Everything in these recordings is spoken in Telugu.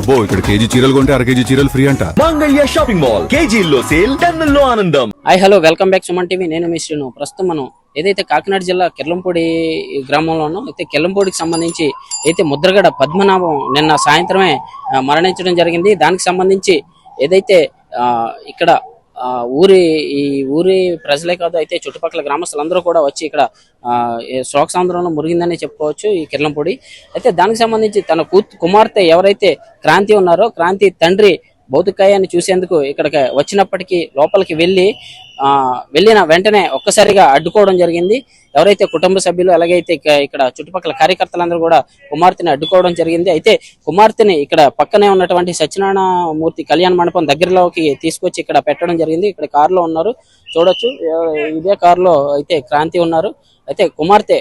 అబ్బో ఇక్కడ కేజీ చీరలు కొంటే అర కేజీ చీరలు ఫ్రీ అంట. మంగళ్య షాపింగ్ మాల్ కేజీల్లో సేల్, టన్నుల్లో ఆనందం. Hi hello, welcome back Suman TV. నేను మీ శ్రీను. ప్రస్తుతం మనం ఏదైతే కాకినాడ జిల్లా కిర్లంపూడి గ్రామంలో ఉన్నాం. అయితే కిర్లంపూడికి సంబంధించి అయితే ముద్రగడ పద్మనాభం నిన్న సాయంత్రమే మరణించడం జరిగింది. దానికి సంబంధించి ఏదైతే ఇక్కడ ఈ ఊరి ప్రజలే కాదు, అయితే చుట్టుపక్కల గ్రామస్తులందరూ కూడా వచ్చి ఇక్కడ శోకసాంద్రంలో మురిగిందని చెప్పుకోవచ్చు ఈ కిర్లంపూడి. అయితే దానికి సంబంధించి తన కుమార్తె ఎవరైతే క్రాంతి ఉన్నారో, క్రాంతి తండ్రి భౌతికాయాన్ని చూసేందుకు ఇక్కడికి వచ్చినప్పటికీ లోపలికి వెళ్ళిన వెంటనే ఒక్కసారిగా అడ్డుకోవడం జరిగింది. ఎవరైతే కుటుంబ సభ్యులు అలాగైతే ఇక్కడ చుట్టుపక్కల కార్యకర్తలందరూ కూడా కుమార్తెని అడ్డుకోవడం జరిగింది. అయితే కుమార్తెని ఇక్కడ పక్కనే ఉన్నటువంటి సత్యనారాయణ మూర్తి కళ్యాణ మండపం దగ్గరలోకి తీసుకొచ్చి ఇక్కడ పెట్టడం జరిగింది. ఇక్కడ కారులో ఉన్నారు, చూడొచ్చు. ఇదే కారులో అయితే క్రాంతి ఉన్నారు. అయితే కుమార్తె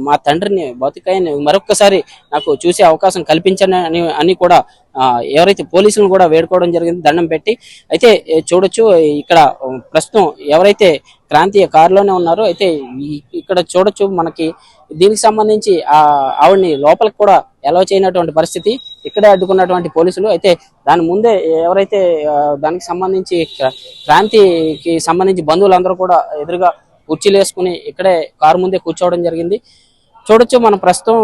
మా తండ్రిని భౌతికాయాన్ని మరొక్కసారి నాకు చూసే అవకాశం కల్పించని అని కూడా ఎవరైతే పోలీసులను కూడా వేడుకోవడం జరిగింది, దండం పెట్టి. అయితే చూడొచ్చు, ఇక్కడ ప్రస్తుతం ఎవరైతే క్రాంతి కారులోనే ఉన్నారో, అయితే ఇక్కడ చూడొచ్చు మనకి దీనికి సంబంధించి ఆవిడ్ని లోపలికి కూడా అలౌ చేయనటువంటి పరిస్థితి, ఇక్కడే అడ్డుకున్నటువంటి పోలీసులు. అయితే దాని ముందే ఎవరైతే దానికి సంబంధించి క్రాంతికి సంబంధించి బంధువులందరూ కూడా ఎదురుగా కుర్చీలు వేసుకుని ఇక్కడే కారు ముందే కూర్చోవడం జరిగింది. చూడొచ్చు, మనం ప్రస్తుతం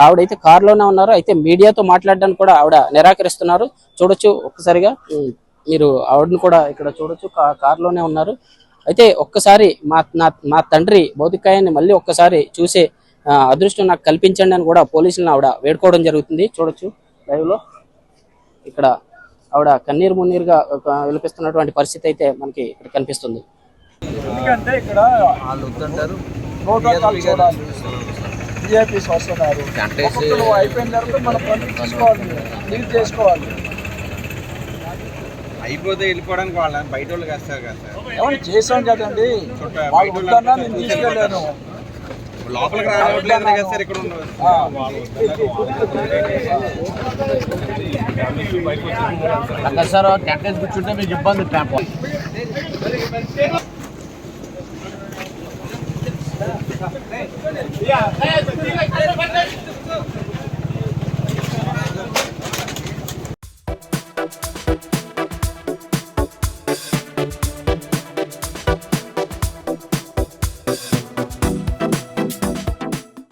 ఆవిడైతే కారులోనే ఉన్నారు. అయితే మీడియాతో మాట్లాడడానికి కూడా ఆవిడ నిరాకరిస్తున్నారు. చూడొచ్చు ఒక్కసారిగా మీరు ఆవిడని కూడా ఇక్కడ చూడొచ్చు, కారులోనే ఉన్నారు. అయితే ఒక్కసారి మా తండ్రి భౌతికాయాన్ని మళ్ళీ ఒక్కసారి చూసే అదృష్టం నాకు కల్పించండి అని కూడా పోలీసులను ఆవిడ వేడుకోవడం జరుగుతుంది. చూడొచ్చు లైవ్ లో ఇక్కడ ఆవిడ కన్నీరు మున్నీరుగా విలపిస్తున్నటువంటి పరిస్థితి అయితే మనకి ఇక్కడ కనిపిస్తుంది. ఎందుకంటే ఇక్కడ ప్రోటోకాల్ చూడాలి, విఐపీస్ వస్తున్నారు, ఒక్కొక్కరు అయిపోయిన తర్వాత మనం పనులు తీసుకోవాలి, లీడ్ చేసుకోవాలి. అయిపోతే వెళ్ళిపోవడానికి వాళ్ళ బయట వాళ్ళు కాస్తారు కదా సార్. ఏమన్నా చేసాం కదండి, వాళ్ళు వద్దన్నా నేను తీసుకెళ్ళాను. లోపలికి రావట్లేదు కదా సార్, ఇక్కడ ఉండదు. సార్ టెంట్ వేసి కూర్చుంటే మీకు ఇబ్బంది. ట్యాంప్